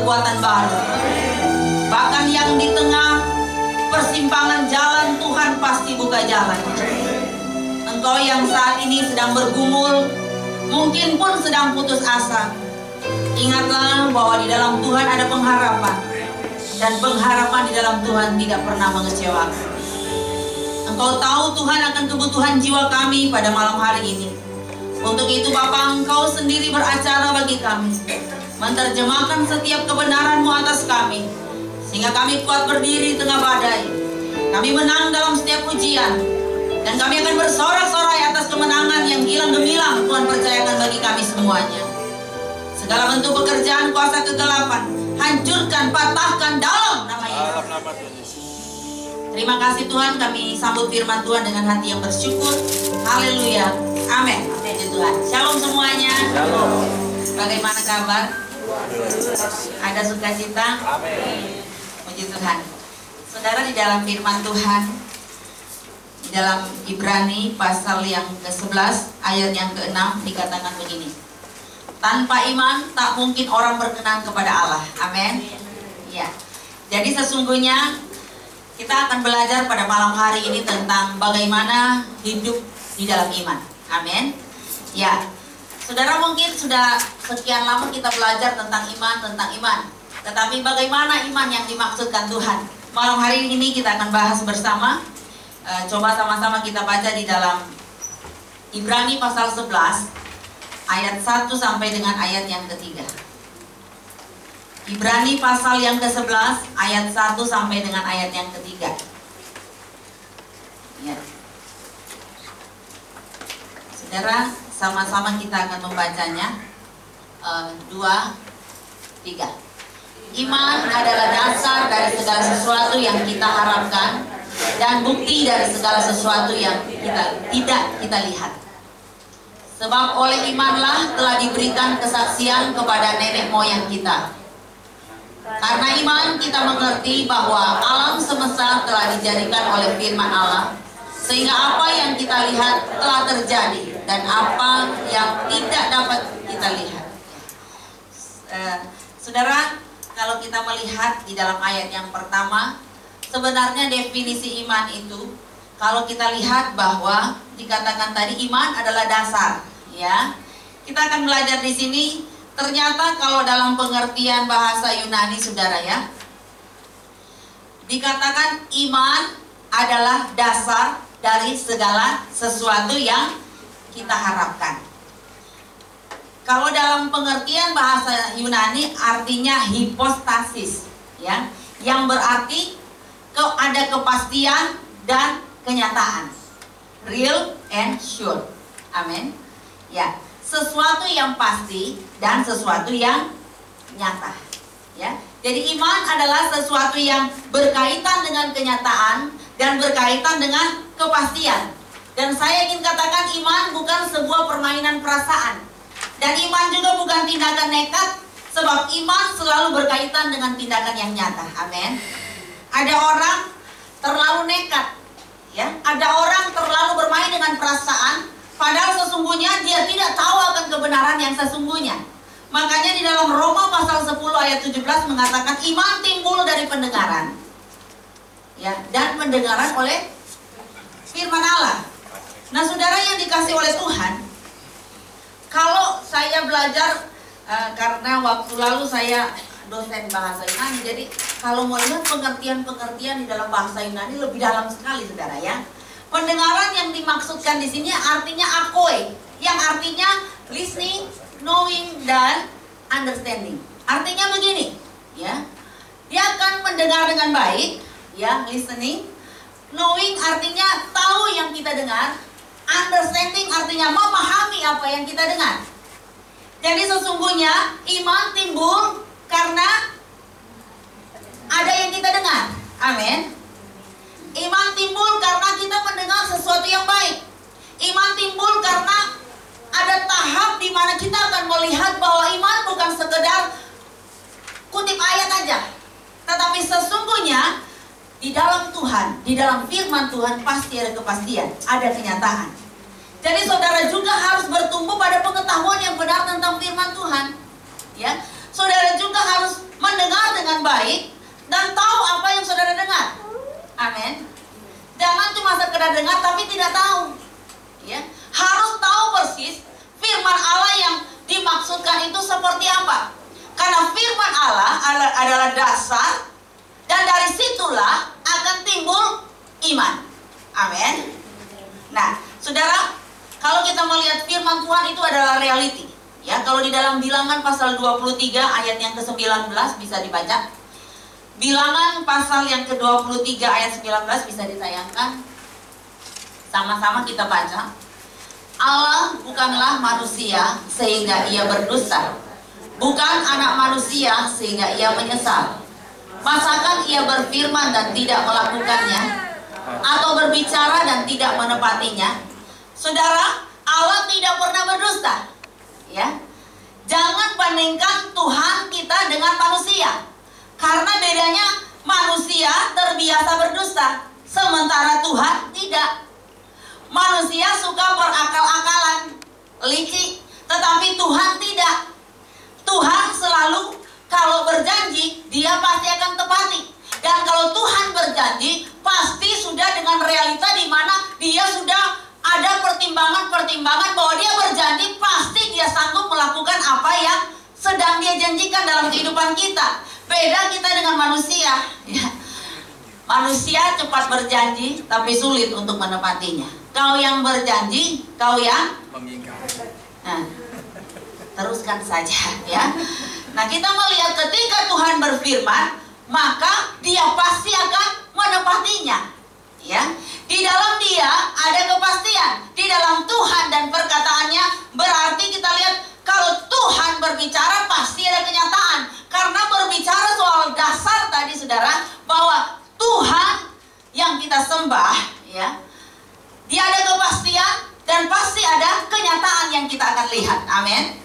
perbuatan baru. Bahkan yang di tengah persimpangan jalan, Tuhan pasti buka jalan. Engkau yang saat ini sedang bergumul, mungkin pun sedang putus asa, ingatlah bahwa di dalam Tuhan ada pengharapan. Dan pengharapan di dalam Tuhan tidak pernah mengecewakan. Engkau tahu Tuhan akan kebutuhan jiwa kami pada malam hari ini. Untuk itu Bapa, Engkau sendiri beracara bagi kami, menerjemahkan setiap kebenaran-Mu atas kami, sehingga kami kuat berdiri di tengah badai. Kami menang dalam setiap ujian, dan kami akan bersorak-sorai atas kemenangan yang gilang gemilang Tuhan percayakan bagi kami semuanya. Segala bentuk pekerjaan kuasa kegelapan, hancurkan, patahkan dalam nama Yesus. Terima kasih Tuhan, kami sambut firman Tuhan dengan hati yang bersyukur. Haleluya. Amin. Puji Tuhan. Shalom semuanya. Shalom. Bagaimana kabar? Ada sukacita? Amin. Puji Tuhan. Saudara, di dalam firman Tuhan, di dalam Ibrani pasal yang ke-11 ayat yang ke-6 dikatakan begini. Tanpa iman tak mungkin orang berkenan kepada Allah. Amin. Ya. Jadi sesungguhnya kita akan belajar pada malam hari ini tentang bagaimana hidup di dalam iman. Amin. Ya. Saudara, mungkin sudah sekian lama kita belajar tentang iman. Tetapi bagaimana iman yang dimaksudkan Tuhan? Malam hari ini kita akan bahas bersama. Coba sama-sama kita baca di dalam Ibrani pasal 11 ayat 1 sampai dengan ayat yang ketiga. Ibrani pasal yang ke-11 ayat 1 sampai dengan ayat yang ketiga. Ya. Saudara, sama-sama kita akan membacanya. 2, 3. Iman adalah dasar dari segala sesuatu yang kita harapkan dan bukti dari segala sesuatu yang tidak kita lihat. Sebab oleh imanlah telah diberikan kesaksian kepada nenek moyang kita. Karena iman kita mengerti bahwa alam semesta telah dijadikan oleh firman Allah, sehingga apa yang kita lihat telah terjadi dan apa yang tidak dapat kita lihat. Saudara, kalau kita melihat di dalam ayat yang pertama, sebenarnya definisi iman itu, kalau kita lihat bahwa dikatakan tadi iman adalah dasar, ya. Kita akan belajar di sini. Ternyata kalau dalam pengertian bahasa Yunani, saudara, ya, dikatakan iman adalah dasar dari segala sesuatu yang kita harapkan. Kalau dalam pengertian bahasa Yunani artinya hipostasis, ya, yang berarti ada kepastian dan kenyataan, real and sure. Amin. Ya. Sesuatu yang pasti dan sesuatu yang nyata, ya. Jadi iman adalah sesuatu yang berkaitan dengan kenyataan dan berkaitan dengan kepastian. Dan saya ingin katakan iman bukan sebuah permainan perasaan. Dan iman juga bukan tindakan nekat, sebab iman selalu berkaitan dengan tindakan yang nyata. Amin. Ada orang terlalu nekat, ya. Ada orang terlalu bermain dengan perasaan, padahal sesungguhnya dia tidak tahu akan kebenaran yang sesungguhnya. Makanya di dalam Roma pasal 10 ayat 17 mengatakan iman timbul dari pendengaran, ya, dan pendengaran oleh firman Allah. Nah, saudara yang dikasih oleh Tuhan, kalau saya belajar, karena waktu lalu saya dosen bahasa Yunani, jadi kalau mau lihat pengertian-pengertian di dalam bahasa Yunani lebih dalam sekali, saudara, ya. Pendengaran yang dimaksudkan di sini artinya akoi, yang artinya listening, knowing, dan understanding. Artinya begini, ya, dia akan mendengar dengan baik, ya, listening. Knowing artinya tahu yang kita dengar. Understanding artinya memahami apa yang kita dengar. Jadi sesungguhnya iman timbul karena ada yang kita dengar. Amin. Iman timbul karena kita mendengar sesuatu yang baik. Iman timbul karena ada tahap di mana kita akan melihat bahwa iman bukan sekedar kutip ayat aja, tetapi sesungguhnya di dalam Tuhan, di dalam firman Tuhan pasti ada kepastian, ada kenyataan. Jadi saudara juga harus bertumbuh pada pengetahuan yang benar tentang firman Tuhan, ya. Saudara juga harus mendengar baik dan tahu apa yang saudara dengar. Amin. Jangan cuma sekedar dengar tapi tidak tahu. Ya, harus tahu persis firman Allah yang dimaksudkan itu seperti apa. Karena firman Allah adalah dasar, dan dari situlah akan timbul iman. Amin. Nah, saudara, kalau kita melihat firman Tuhan itu adalah reality. Ya, kalau di dalam Bilangan pasal 23 ayat yang ke-19 bisa dibaca. Bilangan pasal yang ke-23 ayat 19 bisa ditayangkan. Sama-sama kita baca. Allah bukanlah manusia sehingga ia berdosa, bukan anak manusia sehingga ia menyesal. Masakan ia berfirman dan tidak melakukannya, atau berbicara dan tidak menepatinya? Saudara, Allah tidak pernah berdusta. Ya, jangan bandingkan Tuhan kita dengan manusia, karena bedanya manusia terbiasa berdusta, sementara Tuhan tidak. Manusia suka berakal-akalan, licik, tetapi Tuhan tidak. Tuhan selalu kalau berjanji, dia pasti akan tepati. Dan kalau Tuhan berjanji, pasti sudah dengan realita di mana dia sudah ada pertimbangan-pertimbangan bahwa dia berjanji pasti dia sanggup melakukan apa yang sedang dia janjikan dalam kehidupan kita. Beda kita dengan manusia. Ya. Manusia cepat berjanji, tapi sulit untuk menepatinya. Kau yang berjanji, kau yang mengingkari. Nah, teruskan saja, ya. Nah, kita melihat ketika Tuhan berfirman, maka Dia pasti akan menepatinya. Ya, di dalam Dia ada kepastian. Di dalam Tuhan dan perkataannya, berarti kita lihat kalau Tuhan berbicara pasti ada kenyataan. Karena berbicara soal dasar tadi, saudara, bahwa Tuhan yang kita sembah, ya, Dia ada kepastian dan pasti ada kenyataan yang kita akan lihat. Amin.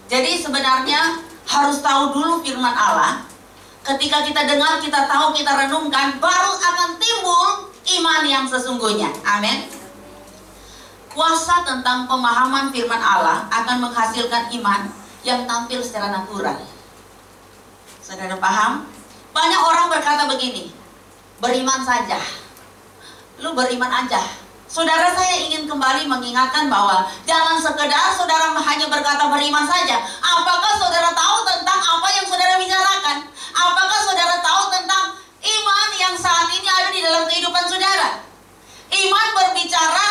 Jadi sebenarnya harus tahu dulu firman Allah. Ketika kita dengar, kita tahu, kita renungkan, baru akan timbul iman yang sesungguhnya. Amin. Kuasa tentang pemahaman firman Allah akan menghasilkan iman yang tampil secara natural. Saudara paham? Banyak orang berkata begini, beriman saja. Lu beriman aja. Saudara, saya ingin kembali mengingatkan bahwa jangan sekedar saudara hanya berkata beriman saja. Apakah saudara tahu tentang apa yang saudara bicarakan? Apakah saudara tahu tentang iman yang saat ini ada di dalam kehidupan saudara? Iman berbicara,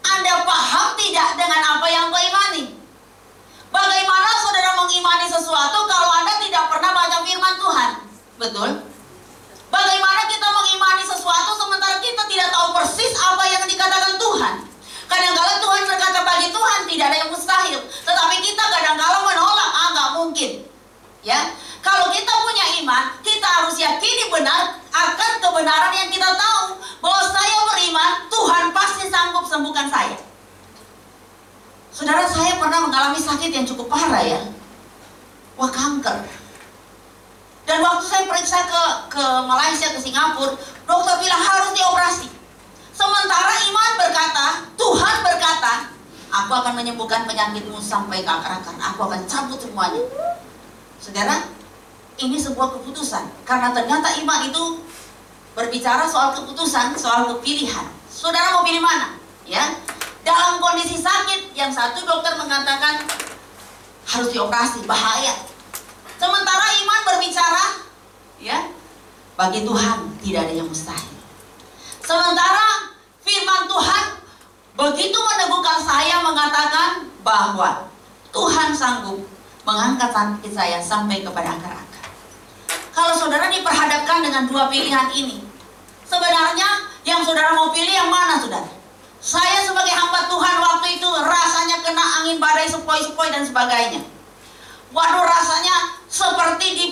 Anda paham tidak dengan apa yang kau imani? Bagaimana saudara mengimani sesuatu kalau Anda tidak pernah baca firman Tuhan? Betul? Bagaimana kita mengimani sesuatu sementara kita tidak tahu persis apa yang dikatakan Tuhan? Kadang-kala Tuhan berkata bagi Tuhan tidak ada yang mustahil, tetapi kita kadang-kala menolak, nggak mungkin. Ya, kalau kita punya iman, kita harus yakini benar akan kebenaran yang kita tahu, bahwa saya beriman, Tuhan pasti sanggup sembuhkan saya. Saudara, saya pernah mengalami sakit yang cukup parah, ya. Wah, kanker. Dan waktu saya periksa ke Malaysia, ke Singapura, dokter bilang harus dioperasi. Sementara iman berkata, Tuhan berkata, aku akan menyembuhkan penyakitmu sampai ke akar-akar. Aku akan cabut semuanya. Saudara, ini sebuah keputusan. Karena ternyata iman itu berbicara soal keputusan, soal kepilihan. Saudara mau pilih mana? Ya, dalam kondisi sakit, yang satu dokter mengatakan harus dioperasi, bahaya. Sementara iman berbicara, ya, bagi Tuhan tidak ada yang mustahil. Sementara firman Tuhan begitu meneguhkan saya, mengatakan bahwa Tuhan sanggup mengangkat sakit saya sampai kepada akar-akar. Kalau saudara diperhadapkan dengan dua pilihan ini, sebenarnya yang saudara mau pilih yang mana, saudara? Saya sebagai hamba Tuhan waktu itu rasanya kena angin badai sepoi-sepoi dan sebagainya. Waduh, rasanya seperti di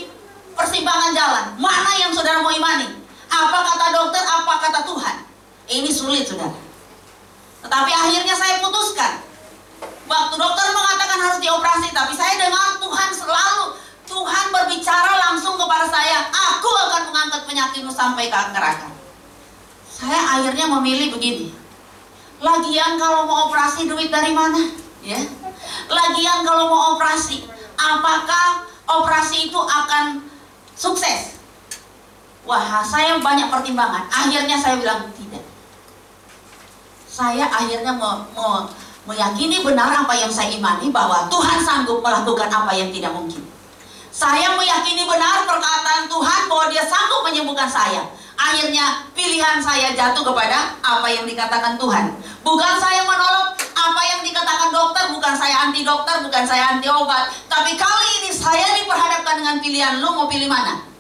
persimpangan jalan. Mana yang saudara mau imani? Apa kata dokter, apa kata Tuhan? Ini sulit, saudara. Tetapi akhirnya saya putuskan. Waktu dokter mengatakan harus dioperasi, tapi saya dengar Tuhan selalu, Tuhan berbicara langsung kepada saya, aku akan mengangkat penyakitmu sampai ke akar-akar. Saya akhirnya memilih begini. Lagian kalau mau operasi duit dari mana? Ya. Lagian kalau mau operasi, apakah operasi itu akan sukses? Wah, saya banyak pertimbangan. Akhirnya saya bilang tidak. Saya akhirnya meyakini benar apa yang saya imani, bahwa Tuhan sanggup melakukan apa yang tidak mungkin. Saya meyakini benar perkataan Tuhan bahwa Dia sanggup menyembuhkan saya. Akhirnya pilihan saya jatuh kepada apa yang dikatakan Tuhan. Bukan saya menolak apa yang dikatakan dokter, bukan saya anti dokter, bukan saya anti obat. Tapi kali ini saya diperhadapkan dengan pilihan, lu mau pilih mana?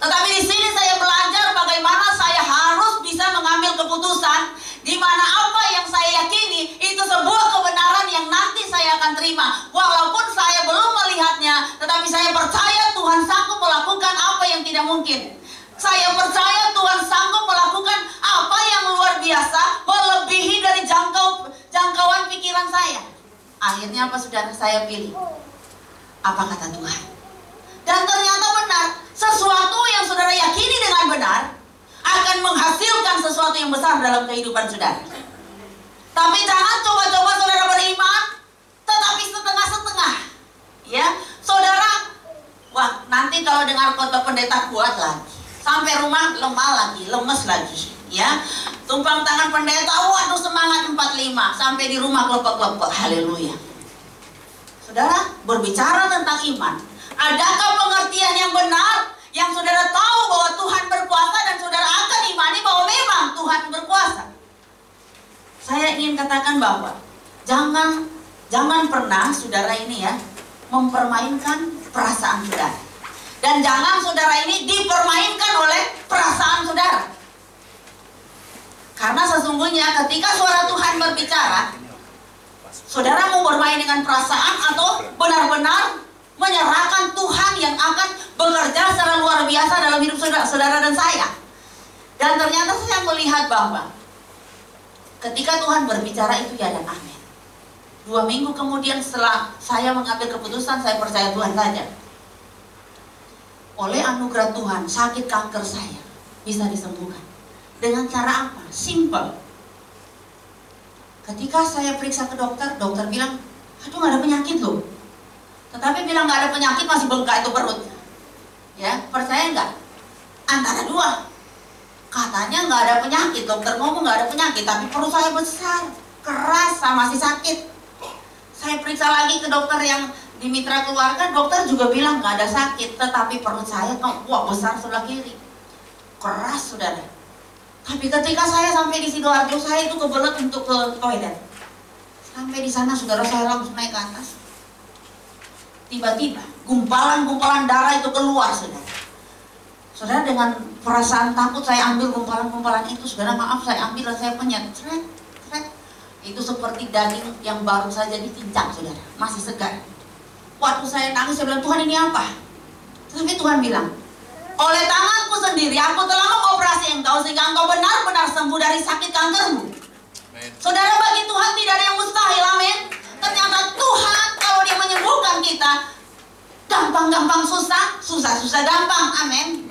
Tetapi di sini saya belajar bagaimana saya harus bisa mengambil keputusan di mana apa yang saya yakini itu sebuah kebenaran yang nanti saya akan terima. Walaupun saya belum melihatnya, tetapi saya percaya Tuhan sanggup melakukan apa yang tidak mungkin. Saya percaya Tuhan sanggup melakukan apa yang luar biasa, melebihi dari jangkauan pikiran saya. Akhirnya apa, saudara? Saya pilih apa kata Tuhan. Dan ternyata benar, sesuatu yang saudara yakini dengan benar akan menghasilkan sesuatu yang besar dalam kehidupan saudara. Tapi jangan coba-coba saudara beriman tetapi setengah-setengah. Ya, saudara, wah, nanti kalau dengar khotbah pendeta kuat lagi, sampai rumah lemah lagi, lemes lagi, ya. Tumpang tangan pendeta, waduh semangat 45, sampai di rumah kelepek-kelepek. Haleluya. Saudara, berbicara tentang iman, adakah pengertian yang benar yang saudara tahu bahwa Tuhan berkuasa dan saudara akan imani bahwa memang Tuhan berkuasa? Saya ingin katakan bahwa jangan pernah saudara ini ya mempermainkan perasaan saudara. Dan jangan saudara ini dipermainkan oleh perasaan saudara. Karena sesungguhnya ketika suara Tuhan berbicara, saudara mau bermain dengan perasaan atau benar-benar menyerahkan Tuhan yang akan bekerja secara luar biasa dalam hidup saudara dan saya. Dan ternyata saya melihat bahwa ketika Tuhan berbicara itu ya dan amin. 2 minggu kemudian setelah saya mengambil keputusan, saya percaya Tuhan saja. Oleh anugerah Tuhan, sakit kanker saya bisa disembuhkan. Dengan cara apa? Simple. Ketika saya periksa ke dokter, dokter bilang, aduh gak ada penyakit loh. Tetapi bilang gak ada penyakit, masih bengkak itu perut. Ya, percaya nggak? Antara dua. Katanya nggak ada penyakit, dokter ngomong nggak ada penyakit, tapi perut saya besar, keras, masih sakit. Saya periksa lagi ke dokter yang di mitra keluarga, dokter juga bilang nggak ada sakit, tetapi perut saya kok wah besar sebelah kiri, keras saudara. Tapi ketika saya sampai di Sidoarjo, saya itu kebelet untuk ke toilet. Sampai di sana saudara, saya langsung naik ke atas. Tiba-tiba gumpalan-gumpalan darah itu keluar saudara. Saudara, dengan perasaan takut saya ambil gumpalan-gumpalan itu. Saudara, maaf, saya ambil dan saya penyet. Itu seperti daging yang baru saja dicincang saudara, masih segar. Waktu saya nangis, saya bilang, Tuhan ini apa? Tapi Tuhan bilang, oleh tanganku sendiri aku telah mengoperasi engkau sehingga engkau benar-benar sembuh dari sakit kankermu. Saudara, bagi Tuhan tidak ada yang mustahil, amin. Ternyata Tuhan kalau Dia menyembuhkan kita, gampang-gampang susah, susah-susah gampang, amin.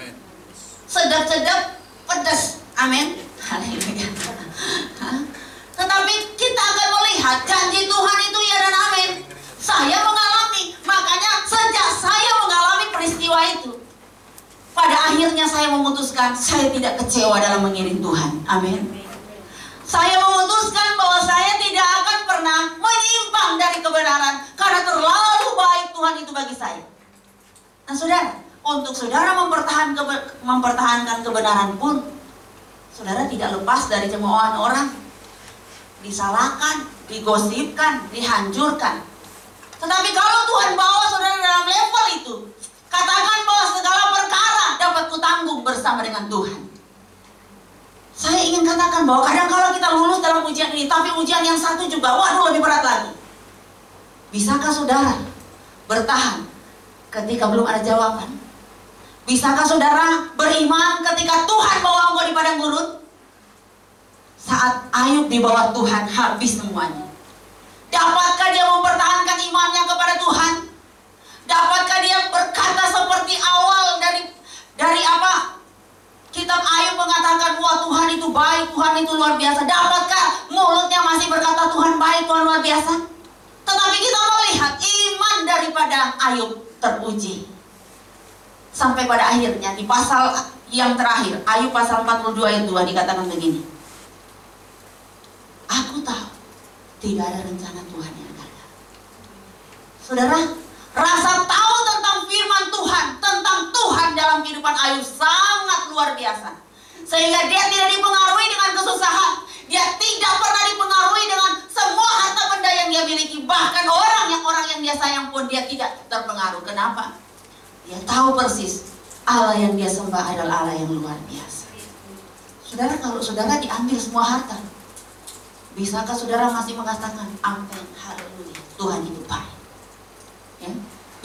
Sedap-sedap pedas, amin. Haleluya. Tetapi kita akan melihat janji Tuhan itu ya dan amin. Saya mengalami, makanya sejak saya mengalami peristiwa itu, pada akhirnya saya memutuskan saya tidak kecewa dalam mengiring Tuhan, amin. Saya memutuskan bahwa saya tidak akan pernah menyimpang dari kebenaran, karena terlalu baik Tuhan itu bagi saya. Nah saudara, untuk saudara mempertahankan kebenaran pun, saudara tidak lepas dari cemoohan orang, disalahkan, digosipkan, dihancurkan. Tetapi kalau Tuhan bawa saudara dalam level itu, katakan bahwa segala perkara dapat kutanggung bersama dengan Tuhan. Saya ingin katakan bahwa kadang kalau kita lulus dalam ujian ini, tapi ujian yang satu juga, waduh lebih berat lagi. Bisakah saudara bertahan ketika belum ada jawaban? Bisakah saudara beriman ketika Tuhan bawa engkau di padang gurun? Saat Ayub di bawah Tuhan habis semuanya. Dapatkah dia mempertahankan imannya kepada Tuhan? Dapatkah dia berkata seperti awal dari apa? Kitab Ayub mengatakan, wah Tuhan itu baik, Tuhan itu luar biasa. Dapatkah mulutnya masih berkata Tuhan baik, Tuhan luar biasa? Tetapi kita melihat iman daripada Ayub teruji. Sampai pada akhirnya di pasal yang terakhir, Ayub pasal 42 ayat 2 dikatakan begini. Aku tahu tidak ada rencana Tuhan yang gagal. Saudara, rasa tahu tentang firman Tuhan, tentang Tuhan dalam kehidupan Ayub sangat luar biasa. Sehingga dia tidak dipengaruhi dengan kesusahan. Dia tidak pernah dipengaruhi dengan semua harta benda yang dia miliki. Bahkan orang yang dia sayang pun dia tidak terpengaruh. Kenapa? Dia tahu persis Allah yang dia sembah adalah Allah yang luar biasa. Saudara, kalau saudara diambil semua harta, bisakah saudara masih mengatakan amin, haleluya, Tuhan itu baik? Ya?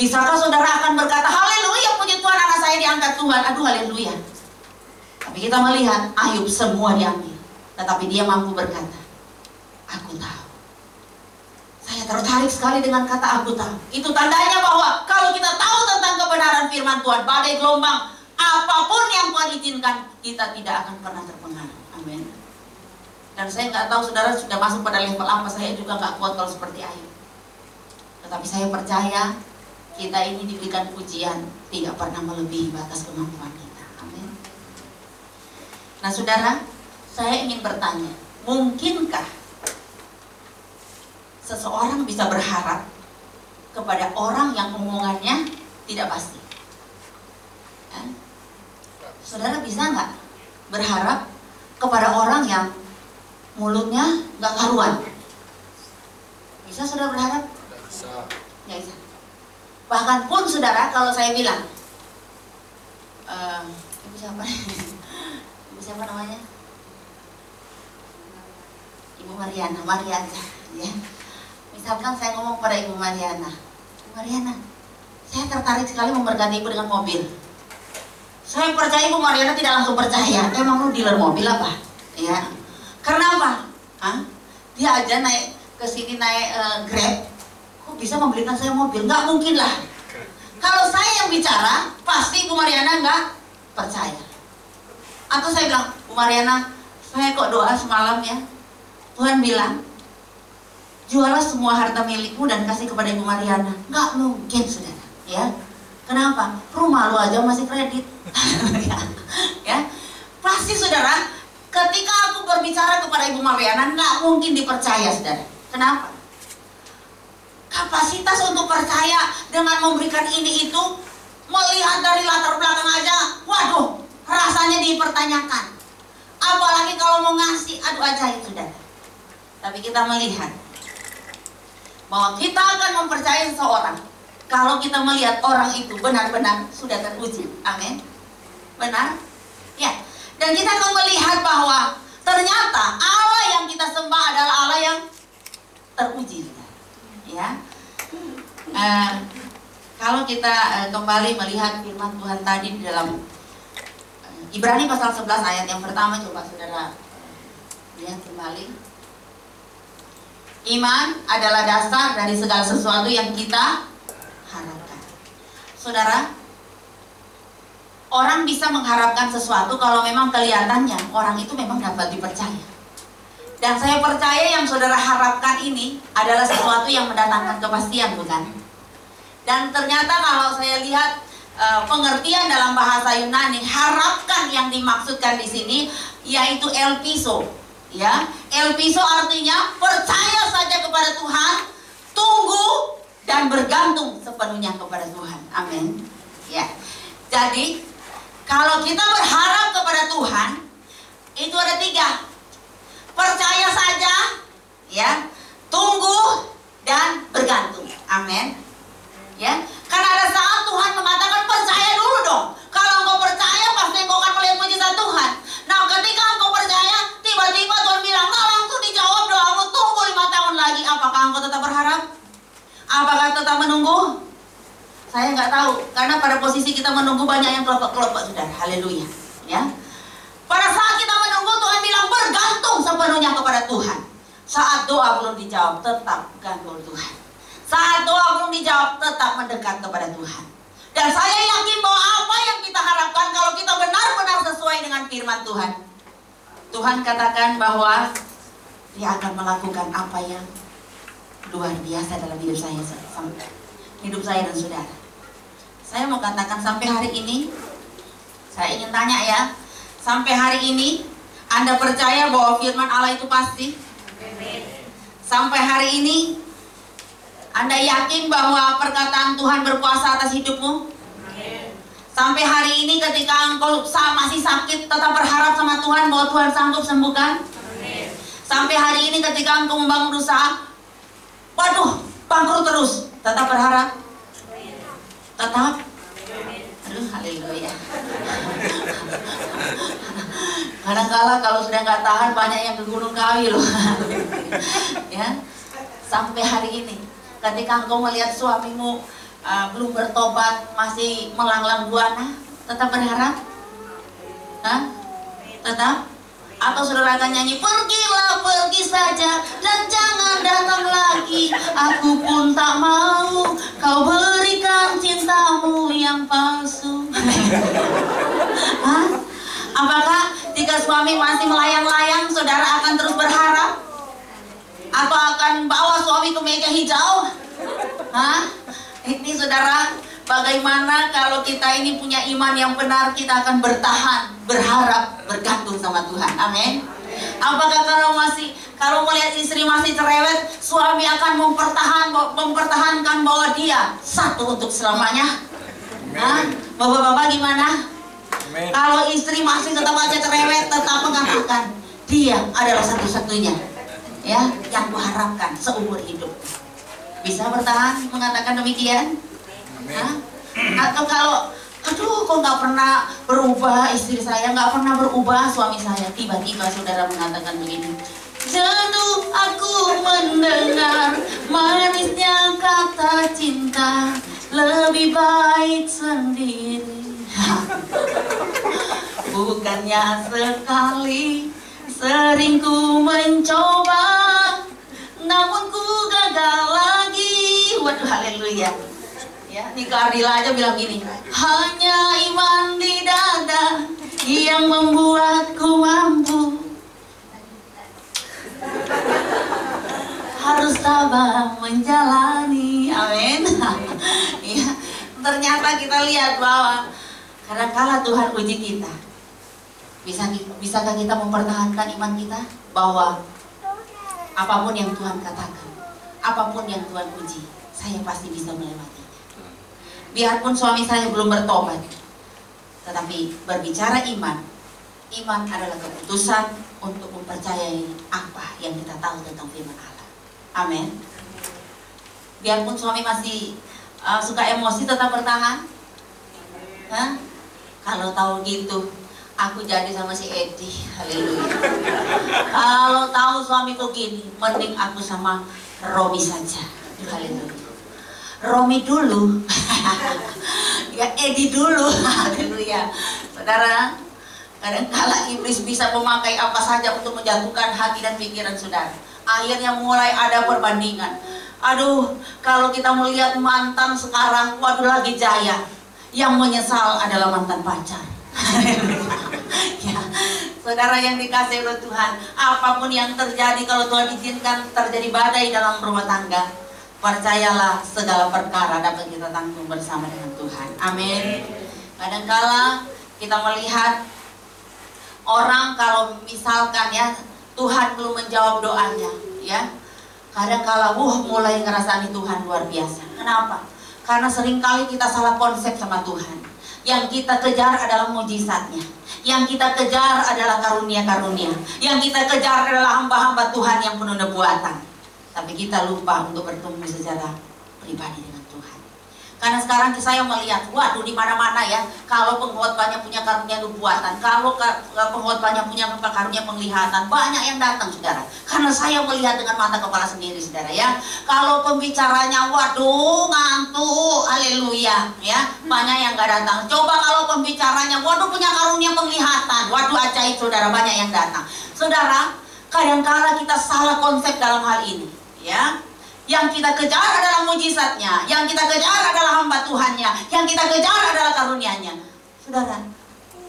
Bisakah saudara akan berkata haleluya, puji Tuhan, anak saya diangkat Tuhan, aduh haleluya. Tapi kita melihat Ayub semua diambil, tetapi dia mampu berkata, aku tahu. Saya tertarik sekali dengan kata aku tahu. Itu tandanya bahwa kalau kita tahu tentang kebenaran firman Tuhan, badai gelombang apapun yang Tuhan izinkan, kita tidak akan pernah terpengaruh. Amin. Dan saya nggak tahu saudara sudah masuk pada level apa. Saya juga nggak kuat kalau seperti Ayub. Tetapi saya percaya kita ini diberikan pujian tidak pernah melebihi batas kemampuan kita. Amin. Nah saudara, saya ingin bertanya, mungkinkah seseorang bisa berharap kepada orang yang omongannya tidak pasti? Saudara bisa nggak berharap kepada orang yang mulutnya nggak karuan? Bisa saudara berharap? Bisa. Nggak bisa. Bahkan pun saudara, kalau saya bilang, ibu siapa? Ibu siapa namanya? Ibu Mariana, ya. Misalkan saya ngomong pada Ibu Mariana, Ibu Mariana, saya tertarik sekali memberkati Ibu dengan mobil. Saya percaya Ibu Mariana tidak langsung percaya. Emang lu dealer mobil apa? Ya. Karena apa? Dia aja naik ke sini naik Grab, kok bisa membelikan saya mobil? Nggak mungkin lah. Kalau saya yang bicara, pasti Ibu Mariana nggak percaya. Atau saya bilang, Bu Mariana, saya kok doa semalam ya, Tuhan bilang, jualah semua harta milikmu dan kasih kepada Ibu Mariana. Nggak mungkin saudara, ya. Kenapa? Rumah lu aja masih kredit. Ya, pasti saudara, ketika aku berbicara kepada Ibu Mariana, nggak mungkin dipercaya saudara. Kenapa? Kapasitas untuk percaya dengan memberikan ini itu, melihat dari latar belakang aja, waduh, rasanya dipertanyakan. Apalagi kalau mau ngasih, aduh ajaib saudara. Tapi kita melihat bahwa kita akan mempercayai seseorang kalau kita melihat orang itu benar-benar sudah teruji. Amin. Benar? Ya. Dan kita akan melihat bahwa ternyata Allah yang kita sembah adalah Allah yang teruji. Ya. Kalau kita kembali melihat firman Tuhan tadi di dalam Ibrani pasal 11 ayat yang pertama, coba saudara lihat kembali. Iman adalah dasar dari segala sesuatu yang kita harapkan. Saudara, orang bisa mengharapkan sesuatu kalau memang kelihatannya orang itu memang dapat dipercaya. Dan saya percaya yang saudara harapkan ini adalah sesuatu yang mendatangkan kepastian, bukan? Dan ternyata kalau saya lihat pengertian dalam bahasa Yunani, harapkan yang dimaksudkan di sini yaitu elpiso. Ya, elpiso artinya percaya saja kepada Tuhan, tunggu dan bergantung sepenuhnya kepada Tuhan. Amin. Ya. Jadi kalau kita berharap kepada Tuhan, itu ada 3. Percaya saja, ya, tunggu dan bergantung. Amin. Ya, karena ada saat Tuhan mengatakan percaya dulu dong. Kalau engkau percaya pasti engkau akan melihat mujizat Tuhan. Nah, ketika engkau percaya, tiba-tiba Tuhan bilang, nggak langsung dijawab doamu, tunggu 5 tahun lagi. Apakah engkau tetap berharap? Apakah tetap menunggu? Saya nggak tahu, karena pada posisi kita menunggu banyak yang kelompok-kelompok, saudara. Haleluya. Ya. Pada saat kita menunggu, Tuhan bilang bergantung sepenuhnya kepada Tuhan. Saat doa belum dijawab, tetap gantung Tuhan. Saat doa belum dijawab, tetap mendekat kepada Tuhan. Dan saya yakin bahwa apa yang kita harapkan, kalau kita benar-benar sesuai dengan firman Tuhan, Tuhan katakan bahwa Dia akan melakukan apa yang luar biasa dalam hidup saya dan saudara. Saya mau katakan sampai hari ini, Saya ingin tanya ya, sampai hari ini Anda percaya bahwa firman Allah itu pasti? Sampai hari ini Anda yakin bahwa perkataan Tuhan berkuasa atas hidupmu? Sampai hari ini ketika engkau masih sakit, tetap berharap sama Tuhan bahwa Tuhan sanggup sembuhkan? Sampai hari ini ketika engkau membangun usaha, waduh, bangkrut terus, tetap berharap? Tetap? Aduh, haleluya. Kadang-kala kalau sudah nggak tahan, banyak yang ke Gunung Kawi loh. Ya, sampai hari ini ketika engkau melihat suamimu belum bertobat, masih melanglang buana, tetap berharap? Hah? Tetap? Atau saudara akan nyanyi, pergilah, pergi saja dan jangan datang lagi, aku pun tak mau kau berikan cintamu yang palsu. Hah? Apakah jika suami masih melayang-layang, saudara akan terus berharap? Atau akan bawa suami ke meja hijau? Hah? Ini saudara, bagaimana kalau kita ini punya iman yang benar, kita akan bertahan, berharap, bergantung sama Tuhan. Amin. Apakah kalau melihat istri masih cerewet, suami akan mempertahankan bahwa dia satu untuk selamanya? Hah? Bapak-bapak gimana? Amen. Kalau istri masih tetap aja cerewet, tetap mengatakan dia adalah satu-satunya, ya, yang kuharapkan seumur hidup. Bisa bertahan mengatakan demikian? Hah? Atau kalau, aduh, kok nggak pernah berubah istri saya, nggak pernah berubah suami saya, tiba-tiba saudara mengatakan begini, jenuh aku mendengar manisnya kata cinta, lebih baik sendiri. Bukannya sekali, sering ku mencoba, namun ku gagal lagi. Waduh, haleluya. Ya, Nika Ardila aja bilang gini, hanya iman di dada yang membuatku mampu, harus sabar menjalani. Amin. Ya, ternyata kita lihat bahwa kadang-kala Tuhan uji kita. Bisakah kita mempertahankan iman kita bahwa apapun yang Tuhan katakan, apapun yang Tuhan uji, saya pasti bisa melewati. Biarpun suami saya belum bertobat, tetapi berbicara iman adalah keputusan untuk mempercayai apa yang kita tahu tentang firman Allah. Amin. Biarpun suami masih suka emosi, tetap bertahan. Hah? Kalau tahu gitu, aku jadi sama si Edi. Haleluya. Kalau tahu suamiku gini, mending aku sama Romi saja. Haleluya. Romi dulu, ya Edi dulu. Haleluya. Saudara, kadang-kala iblis bisa memakai apa saja untuk menjatuhkan hati dan pikiran saudara. Akhirnya mulai ada perbandingan. Aduh, kalau kita melihat mantan sekarang, waduh lagi jaya. Yang menyesal adalah mantan pacar. Ya, saudara yang dikasihi oleh Tuhan, apapun yang terjadi, kalau Tuhan izinkan terjadi badai dalam rumah tangga, percayalah segala perkara dapat kita tanggung bersama dengan Tuhan. Amin. Kadangkala kita melihat orang, kalau misalkan ya Tuhan belum menjawab doanya, ya kadangkala mulai ngerasani Tuhan luar biasa. Kenapa? Karena seringkali kita salah konsep sama Tuhan. Yang kita kejar adalah mujizatnya, yang kita kejar adalah karunia-karunia, yang kita kejar adalah hamba-hamba Tuhan yang penuh nubuatan. Tapi kita lupa untuk bertumbuh secara pribadi dengan Tuhan. Karena sekarang saya melihat, waduh, di mana-mana ya, kalau pengkhotbahnya punya karunia nubuatan, kalau pengkhotbahnya punya karunia penglihatan, banyak yang datang, saudara. Karena saya melihat dengan mata kepala sendiri, saudara ya. Kalau pembicaranya, waduh, ngantuk, haleluya, ya, banyak yang gak datang. Coba kalau pembicaranya, waduh, punya karunia penglihatan, waduh, ajaib, saudara, banyak yang datang. Saudara, kadang-kala kita salah konsep dalam hal ini, ya. Yang kita kejar adalah mujizatnya, yang kita kejar adalah hamba Tuhannya, yang kita kejar adalah karunia-Nya. Saudara,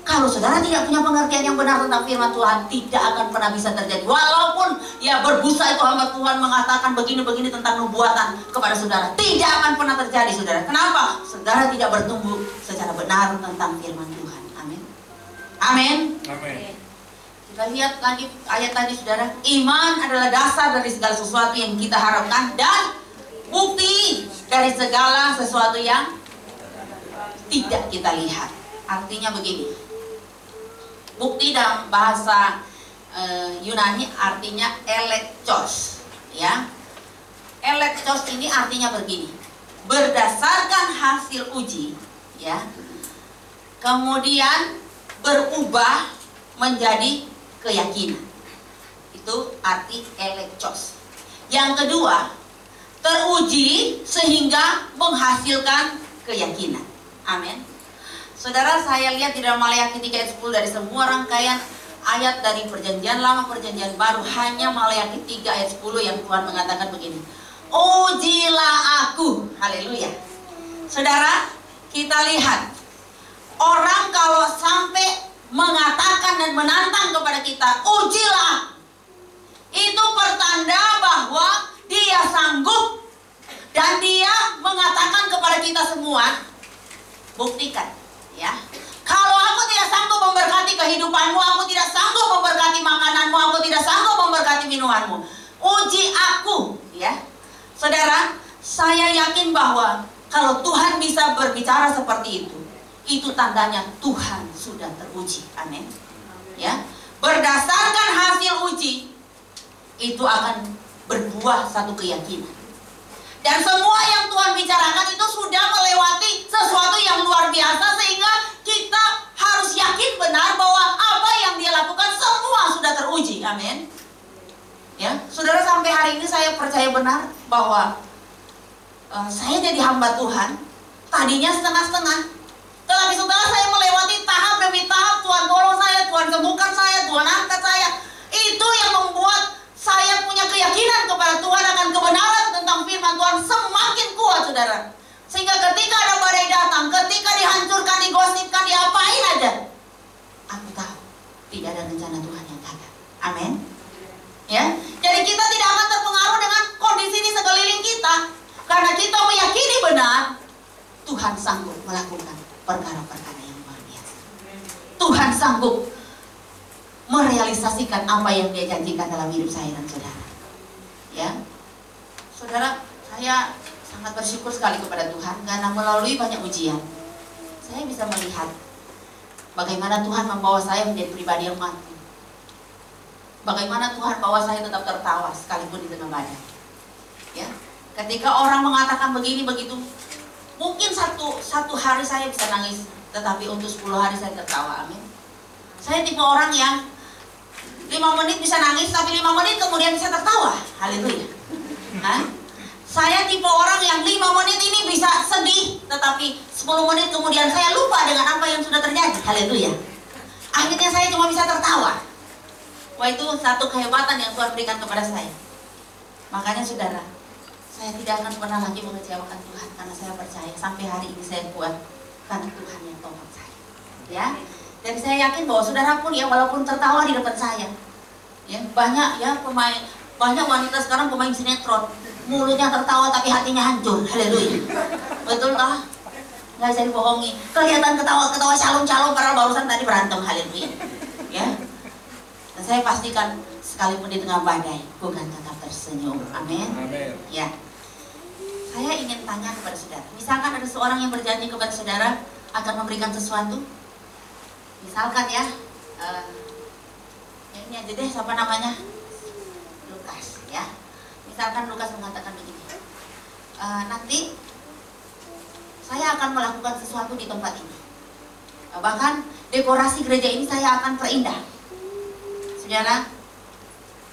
kalau saudara tidak punya pengertian yang benar tentang firman Tuhan, tidak akan pernah bisa terjadi. Walaupun ya berbusa itu hamba Tuhan mengatakan begini-begini tentang nubuatan kepada saudara, tidak akan pernah terjadi, saudara. Kenapa? Saudara tidak bertumbuh secara benar tentang firman Tuhan. Amin. Amin. Amin. Kita lihat lagi ayat tadi saudara. Iman adalah dasar dari segala sesuatu yang kita harapkan dan bukti dari segala sesuatu yang tidak kita lihat. Artinya begini. Bukti dalam bahasa Yunani artinya elektos, ya. Elektos ini artinya begini. Berdasarkan hasil uji, ya. Kemudian berubah menjadi keyakinan. Itu arti elektos. Yang kedua, teruji sehingga menghasilkan keyakinan. Amin. Saudara, saya lihat di dalam Maleakhi 3 ayat 10 dari semua rangkaian ayat dari perjanjian lama, perjanjian baru, hanya Maleakhi 3 ayat 10 yang Tuhan mengatakan begini. Ujilah aku. Haleluya. Saudara, kita lihat orang kalau sampai mengatakan dan menantang kepada kita, ujilah, itu pertanda bahwa dia sanggup dan dia mengatakan kepada kita semua, buktikan, ya. Kalau aku tidak sanggup memberkati kehidupanmu, aku tidak sanggup memberkati makananmu, aku tidak sanggup memberkati minumanmu, uji aku, ya. Saudara, saya yakin bahwa kalau Tuhan bisa berbicara seperti itu tandanya Tuhan sudah teruji. Amin. Ya. Berdasarkan hasil uji, itu akan berbuah satu keyakinan. Dan semua yang Tuhan bicarakan itu sudah melewati sesuatu yang luar biasa, sehingga kita harus yakin benar bahwa apa yang dia lakukan semua sudah teruji. Amin. Ya, saudara, sampai hari ini saya percaya benar bahwa saya jadi hamba Tuhan. Tadinya setengah-setengah, tetapi setelah saya melewati tahap demi tahap, Tuhan tolong saya, Tuhan sembuhkan saya, Tuhan angkat saya. Itu yang membuat saya punya keyakinan kepada Tuhan akan kebenaran tentang firman Tuhan semakin kuat, saudara. Sehingga ketika ada badai datang, ketika dihancurkan, digosipkan, diapain aja, aku tahu tidak ada rencana Tuhan yang gagal. Amin. Ya, jadi kita tidak akan terpengaruh dengan kondisi di sekeliling kita, karena kita meyakini benar Tuhan sanggup melakukan perkara-perkara yang luar biasa. Tuhan sanggup merealisasikan apa yang dia janjikan dalam hidup saya dan saudara. Ya, saudara, saya sangat bersyukur sekali kepada Tuhan karena melalui banyak ujian saya bisa melihat bagaimana Tuhan membawa saya menjadi pribadi yang mati. Bagaimana Tuhan bawa saya tetap tertawa sekalipun di tengah badai. Ya, ketika orang mengatakan begini begitu, mungkin satu hari saya bisa nangis, tetapi untuk 10 hari saya tertawa. Amin. Saya tipe orang yang 5 menit bisa nangis, tapi 5 menit kemudian bisa tertawa. Haleluya. Saya tipe orang yang 5 menit ini bisa sedih, tetapi 10 menit kemudian saya lupa dengan apa yang sudah terjadi. Haleluya. Akhirnya saya cuma bisa tertawa. Wah, itu satu kehebatan yang Tuhan berikan kepada saya. Makanya saudara, saya tidak akan pernah lagi mengecewakan Tuhan, karena saya percaya sampai hari ini saya kuat karena Tuhan yang tolong saya. Ya. Dan saya yakin bahwa saudara pun, ya, walaupun tertawa di depan saya, ya, banyak ya banyak wanita sekarang pemain sinetron, mulutnya tertawa tapi hatinya hancur. Haleluya. Betul toh? Nggak bisa dibohongi. Kelihatan ketawa-ketawa calon-calon karena barusan tadi berantem. Haleluya. Ya. Dan saya pastikan sekalipun di tengah badai, bukan tetap tersenyum. Amin. Ya. Saya ingin tanya kepada saudara. Misalkan ada seorang yang berjanji kepada saudara akan memberikan sesuatu. Misalkan ya, ini aja deh, siapa namanya? Lukas, ya. Misalkan Lukas mengatakan begini, nanti saya akan melakukan sesuatu di tempat ini. Bahkan dekorasi gereja ini saya akan perindah. Saudara,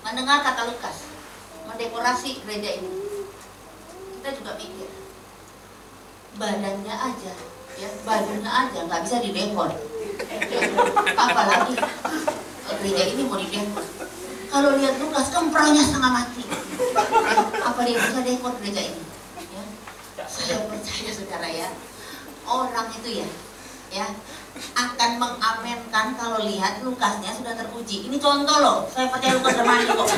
mendengar kata Lukas, mendekorasi gereja ini, kita juga pikir, badannya aja, ya, bajunya aja nggak bisa didekor. Apalagi gereja ini mau didekor. Kalau lihat Lukas, kempranya setengah mati. Apa dia bisa dekor gereja ini? Ya. Saya percaya saudara, ya, orang itu ya akan mengamenkan kalau lihat Lukasnya sudah teruji. Ini contoh loh, saya percaya Lukas udah mandi kok.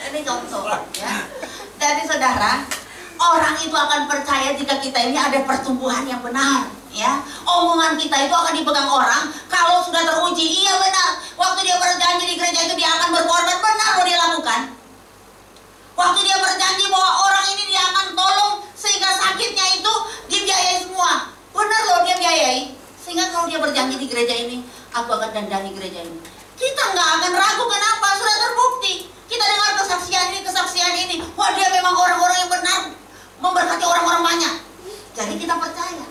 Ini contoh, ya. Jadi saudara, Orang itu akan percaya jika kita ini ada pertumbuhan yang benar, ya. Omongan kita itu akan dipegang orang kalau sudah teruji. Iya benar. Waktu dia berjanji di gereja itu dia akan berkorban, benar loh dia lakukan. Waktu dia berjanji bahwa orang ini dia akan tolong sehingga sakitnya itu dibiayai semua, benar loh dia biayai. Sehingga kalau dia berjanji di gereja ini, aku akan dandani gereja ini, kita nggak akan ragu. Kenapa? Sudah terbukti. Kita dengar kesaksian ini, wah dia memang orang-orang yang benar, memberkati orang-orang banyak. Jadi kita percaya.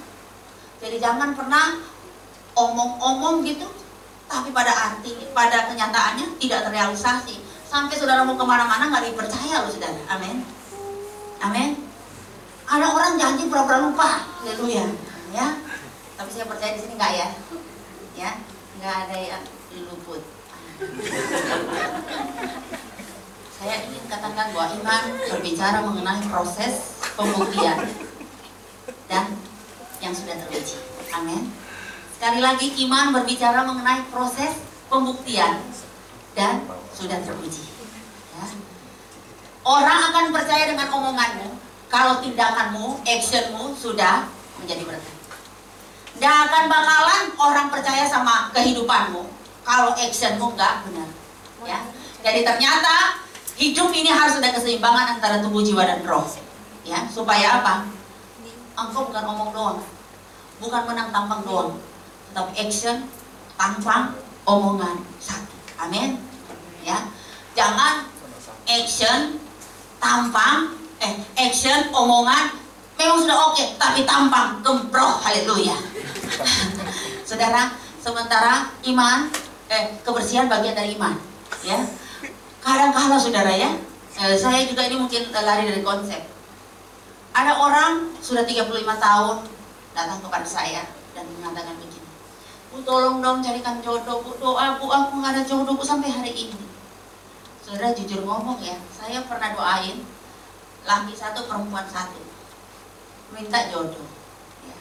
Jadi jangan pernah omong-omong gitu, tapi pada kenyataannya tidak terrealisasi. Sampai saudara mau kemana-mana nggak dipercaya loh saudara. Amin. Amin. Ada orang janji pura-pura lupa. Haleluya. Ya. Tapi saya percaya di sini nggak ya. Ya. Nggak ada yang luput. Saya ingin katakan bahwa iman berbicara mengenai proses pembuktian dan yang sudah teruji. Amin. Sekali lagi, iman berbicara mengenai proses pembuktian dan sudah teruji. Ya. Orang akan percaya dengan omonganmu kalau tindakanmu, actionmu sudah menjadi berkat. Tidak akan bakalan orang percaya sama kehidupanmu kalau actionmu nggak benar. Ya. Jadi ternyata hidup ini harus ada keseimbangan antara tubuh, jiwa, dan roh. Ya, supaya apa? Engkau bukan omong doang, bukan menang tampang doang, tetapi action, tampang, omongan satu. Amin. Ya, jangan action, tampang, action, omongan memang sudah oke, tapi tampang gemproh. Haleluya. Saudara, sementara iman, kebersihan bagian dari iman. Ya, kadang-kala saudara ya, saya juga ini mungkin lari dari konsep. Ada orang sudah 35 tahun datang kepada saya dan mengatakan begini, Bu tolong dong carikan jodoh, Bu doa Bu, aku nggak ada jodoh Bu sampai hari ini. Saudara jujur ngomong ya, saya pernah doain laki satu perempuan satu minta jodoh. Ya.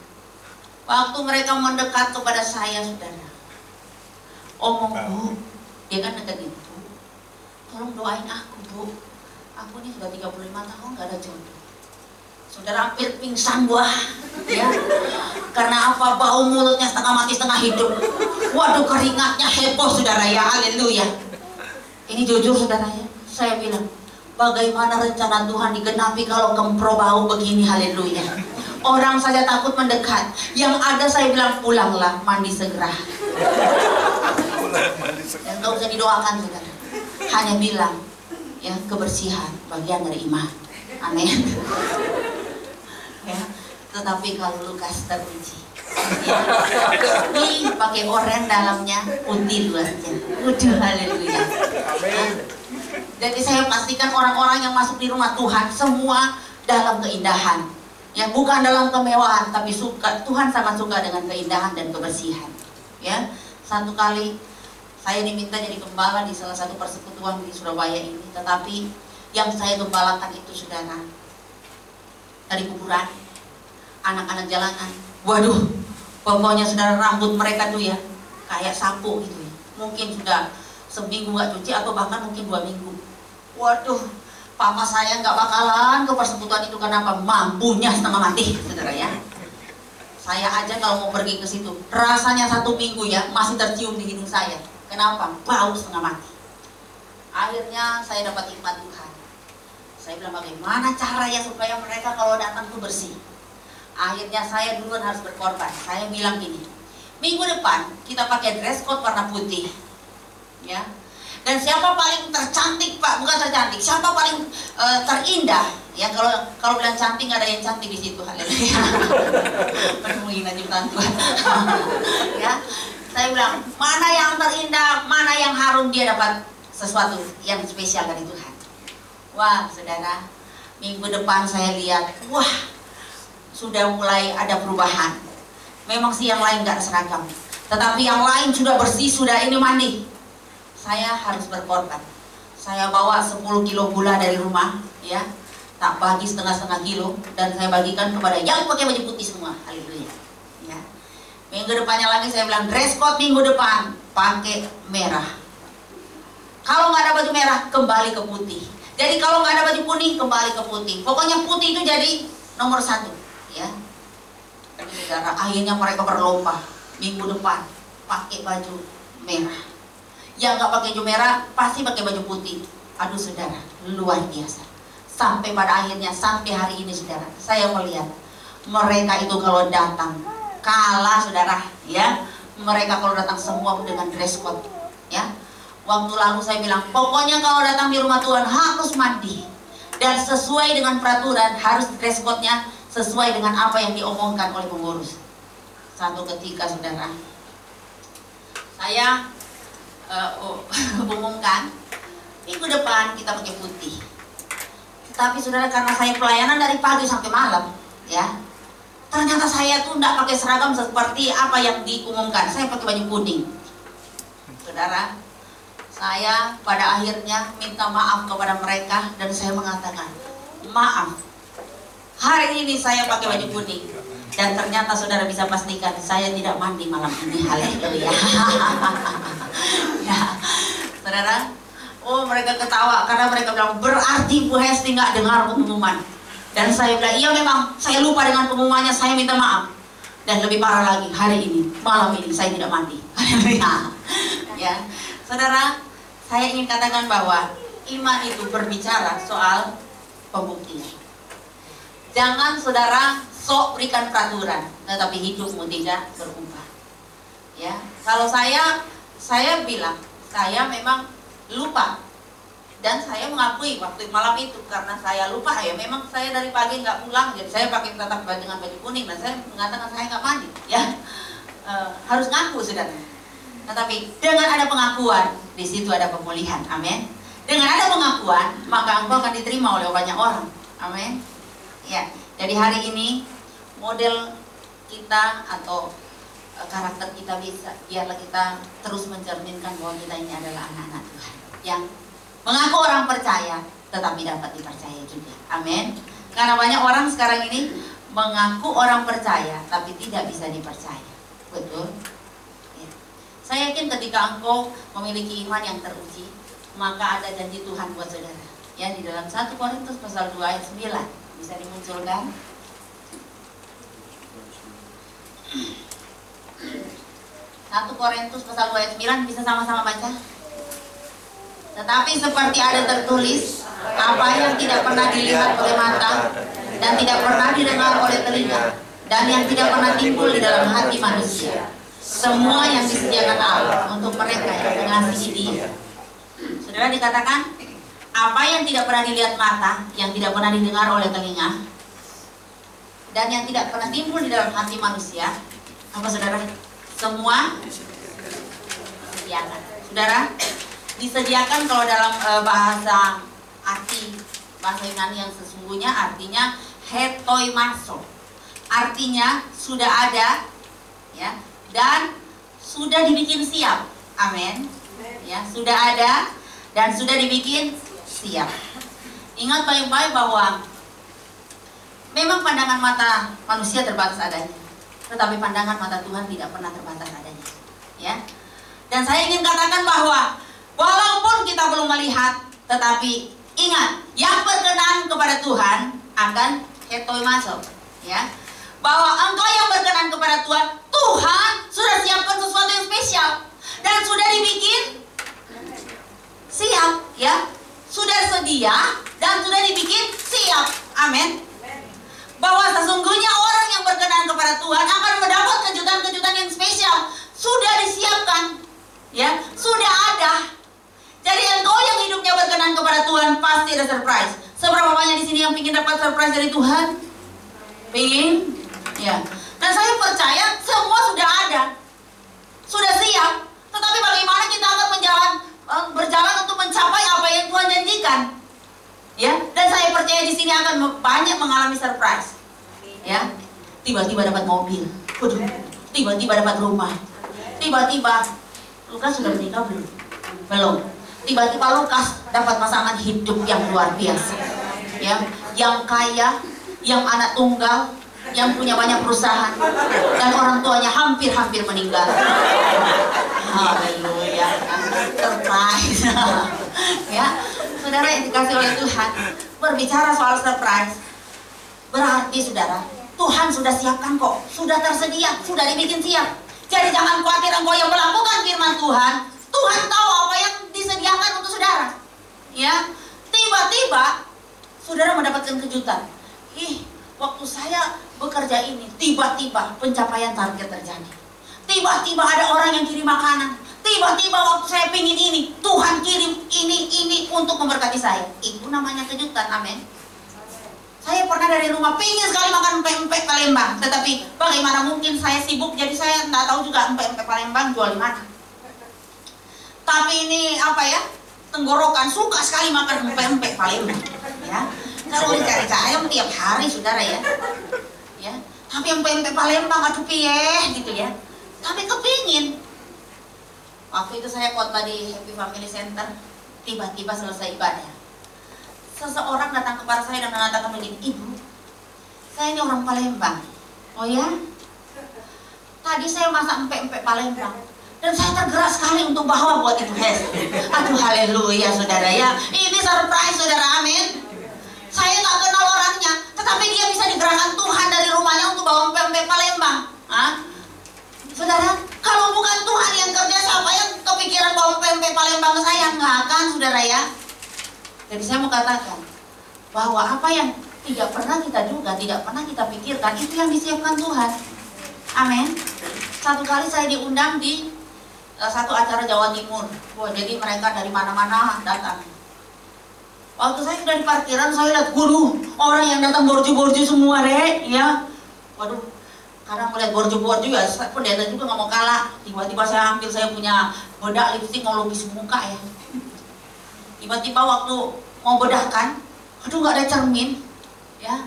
Waktu mereka mendekat kepada saya saudara, omong Bu, dia kan deketin Bu, tolong doain aku Bu, aku ini sudah 35 tahun nggak ada jodoh. Saudara hampir pingsan buah, ya. Karena apa? Bau mulutnya setengah mati setengah hidup. Waduh keringatnya heboh saudara ya, haleluya. Ini jujur saudara ya, saya bilang, bagaimana rencana Tuhan digenapi kalau kempro bau begini, haleluya. Orang saja takut mendekat, yang ada saya bilang pulanglah mandi segera. Dan gak usah didoakan saudara, hanya bilang, ya kebersihan bagian dari iman. Amin. Ya, tetapi kalau Lukas teruji, ya, ini pakai oranye dalamnya putih luarnya. Udah haleluya. Ya. Jadi saya pastikan orang-orang yang masuk di rumah Tuhan semua dalam keindahan. Ya, bukan dalam kemewahan, tapi Tuhan sangat suka dengan keindahan dan kebersihan. Ya, satu kali saya diminta jadi gembala di salah satu persekutuan di Surabaya ini, tetapi yang saya gembalakan itu saudara dari kuburan, anak-anak jalanan. Waduh, pokoknya saudara rambut mereka tuh ya kayak sapu gitu ya. Mungkin sudah seminggu nggak cuci atau bahkan mungkin 2 minggu. Waduh, papa saya nggak bakalan ke persekutuan itu karena apa? Mampunya setengah mati, saudara ya. Saya aja kalau mau pergi ke situ, rasanya 1 minggu ya masih tercium di hidung saya. Kenapa? Bau setengah mati. Akhirnya saya dapat hikmat Tuhan. Saya bilang bagaimana caranya supaya mereka kalau datang tuh bersih. Akhirnya saya duluan harus berkorban. Saya bilang gini, minggu depan kita pakai dress code warna putih, ya. Dan siapa paling tercantik Pak? Bukan tercantik, siapa paling terindah? Ya kalau bilang cantik nggak ada yang cantik di situ. Haleluya. Menghina ciptaan Tuhan. Ya, saya bilang mana yang terindah, mana yang harum, dia dapat sesuatu yang spesial dari Tuhan. Wah saudara, minggu depan saya lihat, wah sudah mulai ada perubahan. Memang sih yang lain gak seragam, tetapi yang lain sudah bersih, sudah ini mandi. Saya harus berkorban. Saya bawa 10 kilo gula dari rumah, ya, tak bagi setengah-setengah kilo, dan saya bagikan kepada yang pakai baju putih semua. Haleluya. Ya. Minggu depannya lagi saya bilang dress code minggu depan pakai merah. Kalau nggak ada baju merah kembali ke putih. Jadi kalau nggak ada baju kuning, kembali ke putih. Pokoknya putih itu jadi nomor 1, ya. Tapi saudara, akhirnya mereka berlomba minggu depan pakai baju merah. Yang nggak pakai baju merah pasti pakai baju putih. Aduh saudara, luar biasa. Sampai pada akhirnya, sampai hari ini saudara, saya melihat mereka itu kalau datang kalah saudara, ya. Mereka kalau datang semua dengan dress code, ya. Waktu lalu saya bilang, pokoknya kalau datang di rumah Tuhan harus mandi. Dan sesuai dengan peraturan, harus dress code-nya sesuai dengan apa yang diomongkan oleh pengurus. Satu ketika saudara, saya umumkan, minggu depan kita pakai putih. Tetapi saudara, karena saya pelayanan dari pagi sampai malam, ya, ternyata saya tuh tidak pakai seragam seperti apa yang diumumkan. Saya pakai baju kuning. Saudara, saya pada akhirnya minta maaf kepada mereka dan saya mengatakan, maaf, hari ini saya pakai baju kuning. Dan ternyata saudara bisa pastikan saya tidak mandi malam ini. Haleluya. Ya, saudara, oh mereka ketawa karena mereka bilang, berarti Bu Hesti nggak dengar pengumuman. Dan saya bilang, iya memang saya lupa dengan pengumumannya, saya minta maaf. Dan lebih parah lagi, hari ini, malam ini saya tidak mandi. Ya, saudara, saya ingin katakan bahwa iman itu berbicara soal pembuktian. Jangan saudara sok berikan peraturan, tetapi hidupmu tidak berubah. Ya, kalau saya bilang, saya memang lupa. Dan saya mengakui waktu malam itu, karena saya lupa, ya memang saya dari pagi nggak pulang, jadi saya pakai tetap dengan baju kuning dan saya mengatakan saya nggak mandi, ya. Harus ngaku saudara. Tetapi dengan ada pengakuan, di situ ada pemulihan, amin. Dengan ada pengakuan, maka engkau akan diterima oleh banyak orang, amin. Ya, jadi hari ini model kita atau karakter kita bisa, biarlah kita terus mencerminkan bahwa kita ini adalah anak-anak Tuhan yang mengaku orang percaya, tetapi dapat dipercaya juga, amin. Karena banyak orang sekarang ini mengaku orang percaya, tapi tidak bisa dipercaya, betul. Saya yakin ketika engkau memiliki iman yang teruji, maka ada janji Tuhan buat saudara. Ya, di dalam 1 Korintus pasal 2 ayat 9 bisa dimunculkan. 1 Korintus pasal 2 ayat 9 bisa sama-sama baca. Tetapi seperti ada tertulis, apa yang tidak pernah dilihat oleh mata dan tidak pernah didengar oleh telinga dan yang tidak pernah timbul di dalam hati manusia, semua yang disediakan Allah untuk mereka yang mengasihi Dia. Saudara, dikatakan apa yang tidak pernah dilihat mata, yang tidak pernah didengar oleh telinga, dan yang tidak pernah timbul di dalam hati manusia, apa saudara? Semua disediakan. Saudara, disediakan kalau dalam bahasa Yunani yang sesungguhnya artinya hetoimaso. Artinya sudah ada, ya. Dan sudah dibikin siap, amin. Ya, sudah ada dan sudah dibikin siap. Ingat baik-baik bahwa memang pandangan mata manusia terbatas adanya, tetapi pandangan mata Tuhan tidak pernah terbatas adanya, ya. Dan saya ingin katakan bahwa walaupun kita belum melihat, tetapi ingat, yang berkenan kepada Tuhan akan hetoimaso, ya. Bahwa engkau yang berkenan kepada Tuhan, Tuhan sudah siapkan sesuatu yang spesial dan sudah dibikin siap, ya. Sudah sedia dan sudah dibikin siap, amin. Bahwa sesungguhnya orang yang berkenan kepada Tuhan akan mendapat kejutan-kejutan yang spesial, sudah disiapkan, ya, sudah ada. Jadi engkau yang hidupnya berkenan kepada Tuhan pasti ada surprise. Seberapa banyak di sini yang ingin dapat surprise dari Tuhan? Pengen? Ya. Dan saya percaya semua sudah ada, sudah siap. Tetapi bagaimana kita akan berjalan untuk mencapai apa yang Tuhan janjikan? Ya. Dan saya percaya di sini akan banyak mengalami surprise. Ya. Tiba-tiba dapat mobil, tiba-tiba dapat rumah, tiba-tiba Lukas sudah menikah belum? Belum. Tiba-tiba Lukas dapat pasangan hidup yang luar biasa, ya, yang kaya, yang anak tunggal, yang punya banyak perusahaan, dan orang tuanya hampir-hampir meninggal. Haleluya, surprise. Ya, saudara yang dikasih oleh Tuhan, berbicara soal surprise, berarti saudara, Tuhan sudah siapkan kok, sudah tersedia, sudah dibikin siap. Jadi jangan khawatir engkau yang melakukan firman Tuhan. Tuhan tahu apa yang disediakan untuk saudara. Ya, tiba-tiba saudara mendapatkan kejutan. Waktu saya bekerja ini, tiba-tiba pencapaian target terjadi. Tiba-tiba ada orang yang kirim makanan. Tiba-tiba waktu saya pingin ini, Tuhan kirim ini untuk memberkati saya. Itu namanya kejutan, amin. Saya pernah dari rumah pingin sekali makan empek-empek Palembang, tetapi bagaimana mungkin saya sibuk, jadi saya nggak tahu juga empek-empek Palembang jual di mana. Tapi ini apa ya, tenggorokan suka sekali makan empek-empek Palembang. Ya, kalau dicari ayam tiap hari saudara ya. Ya, tapi empek-empek Palembang aduh piye gitu ya. Tapi kepingin. Waktu itu saya khotbah di Happy Family Center, tiba-tiba selesai ibadah. Seseorang datang kepada saya dan mengatakan begini, "Ibu, saya ini orang Palembang." "Oh ya? Tadi saya masak empek-empek Palembang dan saya tergerak sekali untuk bawa buat Ibu Hes." Aduh haleluya saudara ya. Ini surprise saudara, amin. Saya nggak kenal orangnya, tetapi dia bisa digerakkan Tuhan dari rumahnya untuk bawa empek-empek Palembang. Saudara, kalau bukan Tuhan yang kerja, siapa yang kepikiran bawa empek-empek Palembang ke saya? Nggak akan saudara ya. Jadi saya mau katakan bahwa apa yang tidak pernah kita duga, tidak pernah kita pikirkan, itu yang disiapkan Tuhan. Amin. Satu kali saya diundang di satu acara Jawa Timur. Wah, jadi mereka dari mana-mana datang. Waktu saya sudah di parkiran, saya lihat orang yang datang borju-borju semua, ya. Waduh, kadang melihat borju-borju ya, pendeta juga nggak mau kalah. Tiba-tiba saya punya bedak lipstik mau lukis muka ya. Tiba-tiba waktu mau bedahkan, aduh nggak ada cermin, ya.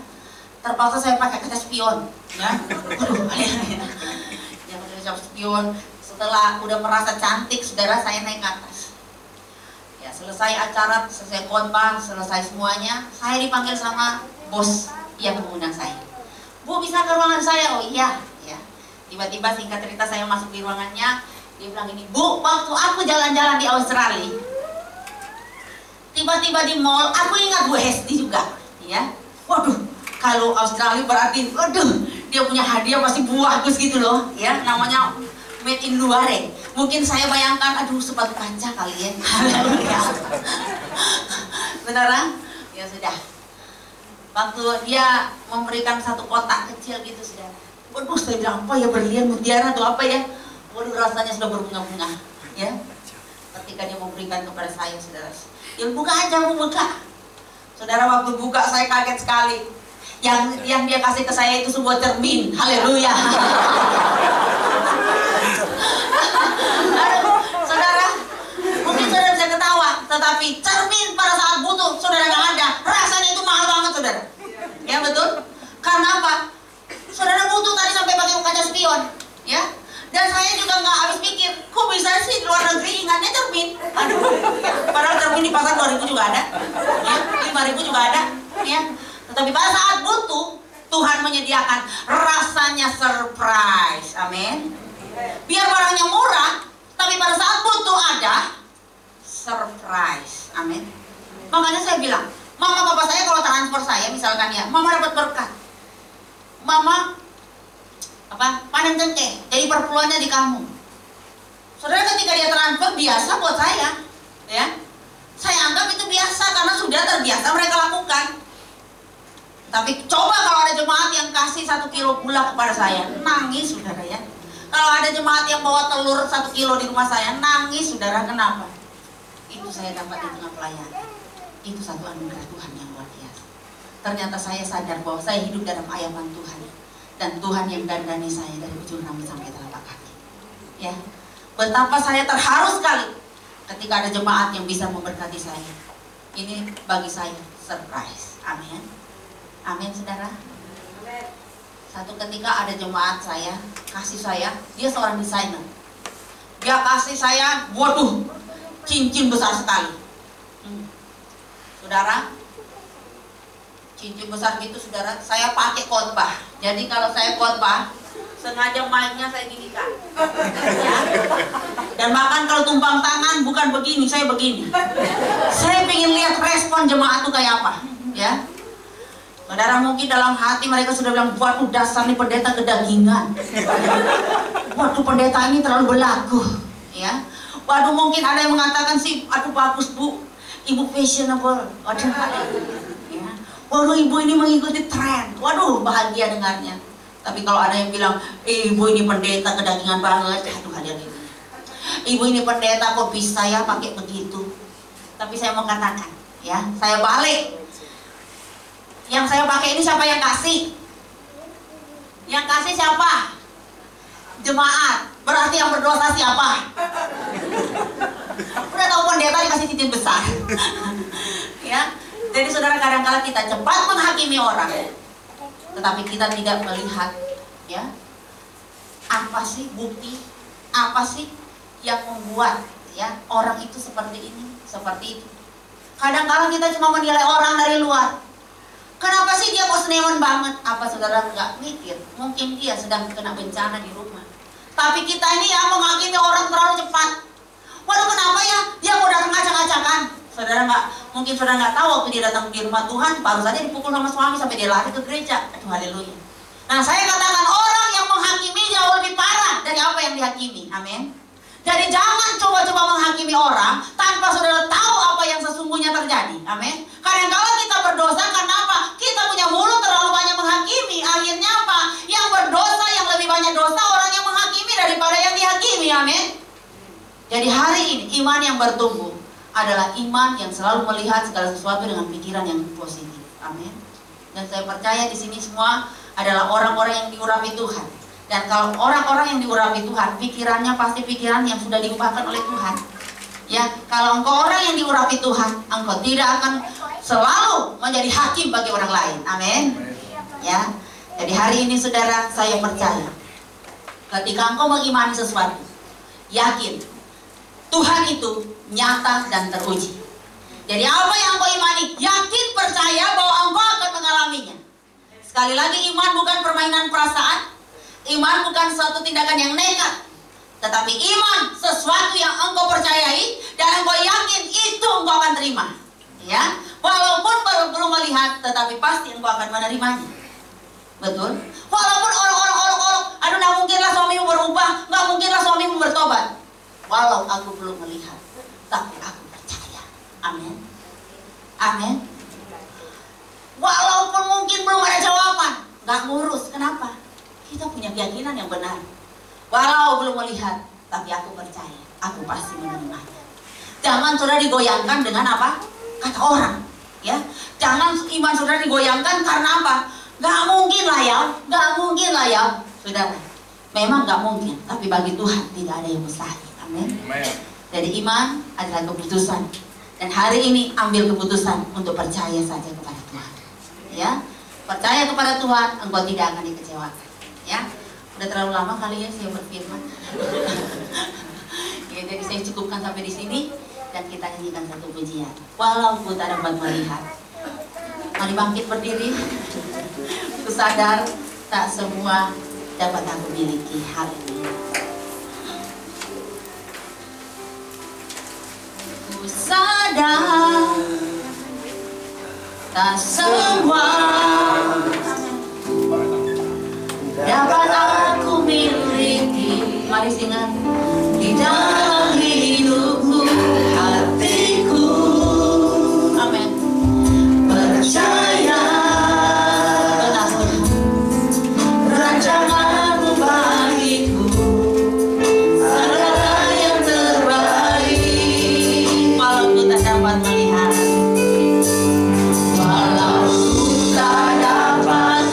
Terpaksa saya pakai kaca spion, ya. Aduh, ya kaca spion. Setelah udah merasa cantik, saudara, saya naik ke atas. Ya, selesai acara, selesai khotbah, selesai semuanya, saya dipanggil sama bos yang mengundang saya. "Bu, bisa ke ruangan saya?" "Oh iya." Ya. Tiba-tiba singkat cerita saya masuk di ruangannya, dia bilang ini, "Bu, waktu aku jalan-jalan di Australia, tiba-tiba di mall, aku ingat Bu Hesti juga." Ya. Waduh, kalau Australia berarti, waduh, dia punya hadiah pasti bagus gitu loh, ya. Namanya made in luare. Mungkin saya bayangkan, aduh sepatu kaca kali ya. Beneran? Ya sudah. Waktu dia memberikan satu kotak kecil gitu sudah. Waduh, saya bilang apa ya, berlian, mutiara atau apa ya. Waduh, rasanya sudah berbunga-bunga, ya. Ketika dia memberikan kepada saya, saudara, ya buka aja, buka. Saudara, waktu buka saya kaget sekali. Yang dia kasih ke saya itu sebuah cermin. Haleluya. Aduh, saudara, mungkin saudara bisa ketawa, tetapi cermin pada saat butuh saudara nggak ada. Rasanya itu mahal banget saudara. Ya betul. Karena apa? Saudara butuh tadi sampai pakai kaca spion, ya. Dan saya juga nggak habis pikir, kok bisa sih di luar negeri ingatnya cermin. Aduh, ya. Padahal cermin di pasar 2.000 juga ada, ya, 5.000 juga ada, ya. Tetapi pada saat butuh, Tuhan menyediakan, rasanya surprise, amin. Biar barangnya murah, tapi pada saat butuh ada surprise, amin. Makanya saya bilang, mama papa saya kalau transfer saya, misalkan ya, mama dapat berkat, mama panen cengkeh, jadi perpuluhannya di kamu. Saudara, ketika dia transfer biasa buat saya, ya, saya anggap itu biasa karena sudah terbiasa mereka lakukan. Tapi coba kalau ada jemaat yang kasih 1 kilo gula kepada saya, nangis saudara ya. Kalau ada jemaat yang bawa telur 1 kilo di rumah saya, nangis saudara. Kenapa? Itu saya dapat di tengah pelayanan. Itu satu anugerah Tuhan yang luar biasa. Ternyata saya sadar bahwa saya hidup dalam ayaman Tuhan. Dan Tuhan yang dandani saya dari ujung rambut sampai telapak kaki. Ya, betapa saya terharu sekali ketika ada jemaat yang bisa memberkati saya. Ini bagi saya surprise. Amin. Amin saudara. Satu ketika ada jemaat saya kasih saya, dia seorang desainer. Dia kasih saya, waduh, cincin besar sekali. Saudara, cincin besar gitu saudara, saya pakai khotbah. Jadi kalau saya khotbah, sengaja mic-nya saya ginikan, ya. Dan bahkan kalau tumpang tangan bukan bukan begini, saya begini. Saya ingin lihat respon jemaat itu kayak apa, ya. Saudara, mungkin dalam hati mereka sudah bilang, waduh dasar nih pendeta kedagingan. Waduh pendeta ini terlalu berlaku, ya. Waduh mungkin ada yang mengatakan sih, aduh bagus bu, ibu fashionable. Waduh, ya. Waduh ibu ini mengikuti tren. Waduh bahagia dengarnya. Tapi kalau ada yang bilang, ibu ini pendeta kedagingan banget, aduh hadirin. Ibu ini pendeta kok bisa ya pakai begitu. Tapi saya mau katakan, ya, saya balik. Yang saya pakai ini siapa yang kasih? Yang kasih siapa? Jemaat. Berarti yang berdosa siapa? Udah tahu pendeta dikasih cincin besar. Ya. Jadi saudara, kadang-kala kita cepat menghakimi orang, tetapi kita tidak melihat, ya, apa sih bukti, apa sih yang membuat, ya, orang itu seperti ini, seperti itu. Kadang-kala kita cuma menilai orang dari luar. Kenapa sih dia kok seniman banget? Apa saudara nggak mikir? Mungkin dia sedang kena bencana di rumah. Tapi kita ini ya menghakimi orang terlalu cepat. Waduh kenapa ya dia mau datang acak-acakan? Saudara mungkin saudara nggak tahu waktu dia datang di rumah Tuhan, baru saja dipukul sama suami sampai dia lari ke gereja. Aduh haleluya. Nah saya katakan orang yang menghakimi jauh lebih parah dari apa yang dihakimi. Amin. Jadi jangan coba-coba menghakimi orang tanpa saudara tahu apa yang sesungguhnya terjadi. Amin. Kadang-kala kita berdosa karena apa? Kita punya mulut terlalu banyak menghakimi. Akhirnya apa? Yang berdosa, yang lebih banyak dosa orang yang menghakimi daripada yang dihakimi. Amin. Jadi hari ini iman yang bertumbuh adalah iman yang selalu melihat segala sesuatu dengan pikiran yang positif. Amin. Dan saya percaya di sini semua adalah orang-orang yang diurapi Tuhan. Dan kalau orang-orang yang diurapi Tuhan, pikirannya pasti pikiran yang sudah diubahkan oleh Tuhan. Ya, kalau engkau orang yang diurapi Tuhan, engkau tidak akan selalu menjadi hakim bagi orang lain. Amin. Ya. Jadi hari ini saudara, saya percaya ketika engkau mengimani sesuatu, yakin Tuhan itu nyata dan teruji. Jadi apa yang engkau imani, yakin percaya bahwa engkau akan mengalaminya. Sekali lagi, iman bukan permainan perasaan. Iman bukan suatu tindakan yang nekat, tetapi iman sesuatu yang engkau percayai dan engkau yakin itu engkau akan terima. Ya, walaupun belum melihat, tetapi pasti engkau akan menerimanya. Betul? Walaupun orang-orang aduh nggak mungkinlah suamimu berubah, nggak mungkinlah suamimu bertobat. Walau aku belum melihat, tapi aku percaya. Amin. Amin. Walaupun mungkin belum ada jawaban, nggak ngurus. Kenapa? Kita punya keyakinan yang benar. Walau belum melihat, tapi aku percaya, aku pasti menerimanya. Jangan saudara digoyangkan dengan apa? Kata orang, ya. Jangan iman saudara digoyangkan karena apa? Gak mungkin lah ya, gak mungkin lah ya. Saudara, memang gak mungkin, tapi bagi Tuhan tidak ada yang mustahil. Amin. Jadi iman adalah keputusan. Dan hari ini ambil keputusan untuk percaya saja kepada Tuhan. Ya, percaya kepada Tuhan, engkau tidak akan dikecewakan. Ya, udah terlalu lama kali ya saya berfirman. Ya, jadi saya cukupkan sampai di sini dan kita nyanyikan satu pujian. Walau ku tak dapat melihat. Mari bangkit berdiri. Ku sadar tak semua dapat aku miliki hari ini. Ku sadar tak semua dapat aku miliki. Mari singan. Di dalam hidupku, hatiku, amin, percaya benar rancanganmu bagiku, segala yang terbaik. Walau ku tak dapat melihat, walau ku tak dapat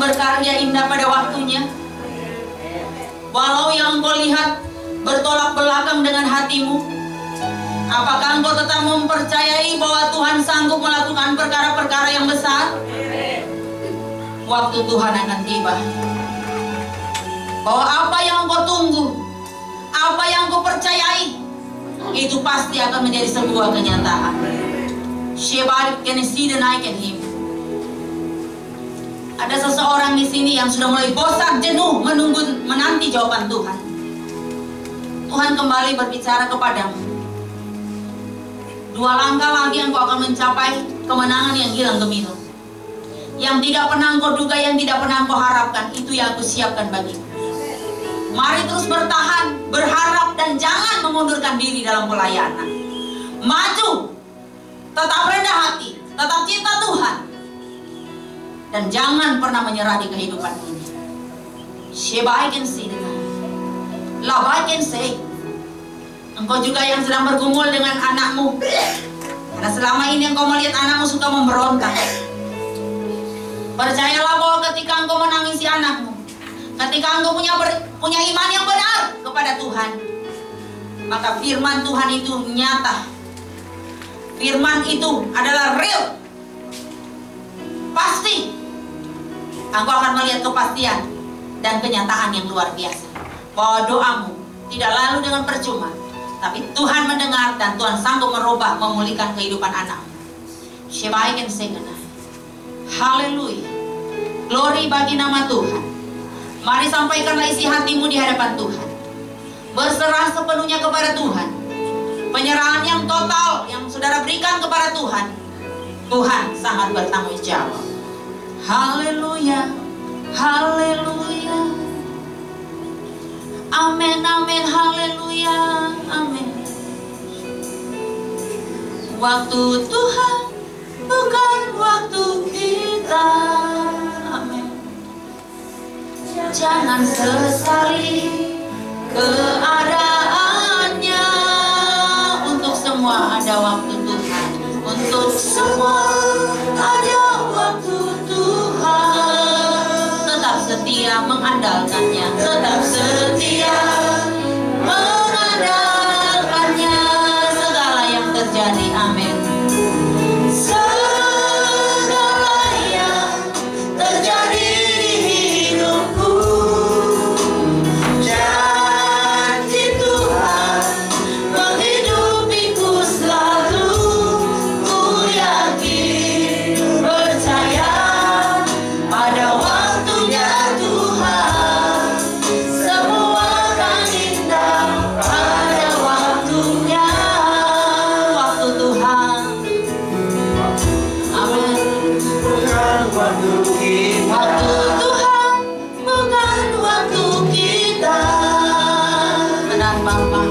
berkarya indah pada waktunya. Walau yang engkau lihat bertolak belakang dengan hatimu, apakah engkau tetap mempercayai bahwa Tuhan sanggup melakukan perkara-perkara yang besar? Waktu Tuhan akan tiba, bahwa apa yang engkau tunggu, apa yang engkau percayai, itu pasti akan menjadi sebuah kenyataan. Shebalik can see the night and him. Ada seseorang di sini yang sudah mulai bosan, jenuh menanti jawaban Tuhan. Tuhan kembali berbicara kepadamu. 2 langkah lagi engkau akan mencapai kemenangan yang hilang gemilang. Yang tidak pernah engkau duga, yang tidak pernah engkau harapkan, itu yang aku siapkan bagimu. Mari terus bertahan, berharap, dan jangan mengundurkan diri dalam pelayanan. Maju, tetap rendah hati, tetap cinta Tuhan, dan jangan pernah menyerah di kehidupan ini. Sheba I can see dengan love I can say. Engkau juga yang sedang bergumul dengan anakmu, karena selama ini engkau melihat anakmu suka memberontak. Percayalah bahwa ketika engkau menangisi anakmu, ketika engkau punya iman yang benar kepada Tuhan, maka firman Tuhan itu nyata. Firman itu adalah real. Pasti engkau akan melihat kepastian dan kenyataan yang luar biasa, bahwa doamu tidak lalu dengan percuma, tapi Tuhan mendengar dan Tuhan sanggup merubah, memulihkan kehidupan anakmu. Sheba I can sing tonight. Haleluya. Glory bagi nama Tuhan. Mari sampaikanlah isi hatimu di hadapan Tuhan. Berserah sepenuhnya kepada Tuhan. Penyerahan yang total yang saudara berikan kepada Tuhan, Tuhan sangat bertanggung jawab. Haleluya. Haleluya. Amin, amin, haleluya, amin. Waktu Tuhan bukan waktu kita. Amin. Jangan sesali keadaannya. Untuk semua ada waktu Tuhan. Untuk semua ada waktu Tuhan. Tetap setia mengandalkannya. Tetap setia mengandalkannya. Segala yang terjadi, amin. Segala yang terjadi di hidupku, janji Tuhan menghidupiku selalu. Ku yakin, percaya pada waktunya Tuhan, semua akan indah pada waktunya. Waktu Tuhan, amin. Waktu Tuhan bukan waktu kita. Benar Bapak.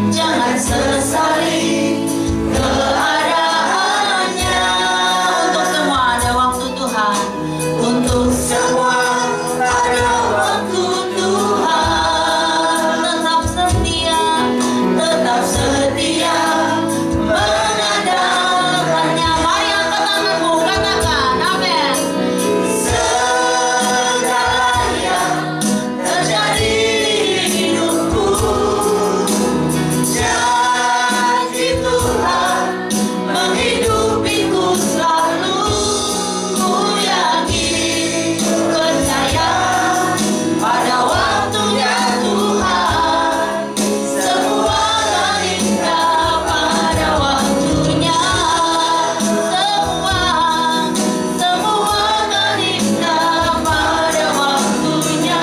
Jangan sesali keadaannya. Untuk semua ada waktu Tuhan. Untuk semua ada waktu Tuhan. Tetap setia mengandalkannya. Mari angkat tanganmu, katakan amin. Segala yang terjadi di hidupku, janji Tuhan menghidupiku selalu. Ku yakin, percaya pada waktunya Tuhan, semua akan indah pada waktunya. Semua akan indah pada waktunya.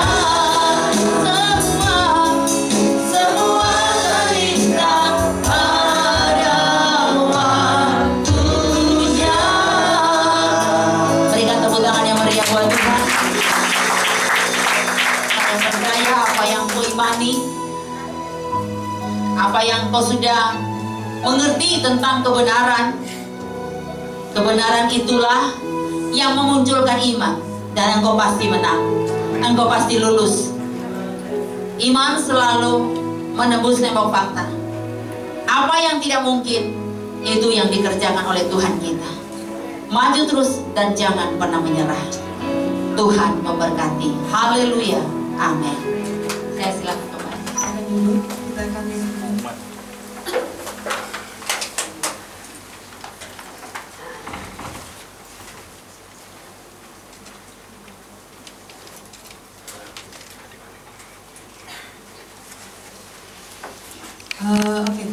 Semua akan indah pada waktunya. Berikan tepuk tangan yang meriah buat Tuhan. Saya percaya apa yang kau imani, apa yang kau sudah mengerti tentang kebenaran, kebenaran itulah yang memunculkan iman. Dan engkau pasti menang, engkau pasti lulus. Iman selalu menembus tembok fakta. Apa yang tidak mungkin, itu yang dikerjakan oleh Tuhan kita. Maju terus dan jangan pernah menyerah. Tuhan memberkati. Haleluya. Amin. Saya silakan kembali. Ada dulu kita akan oke.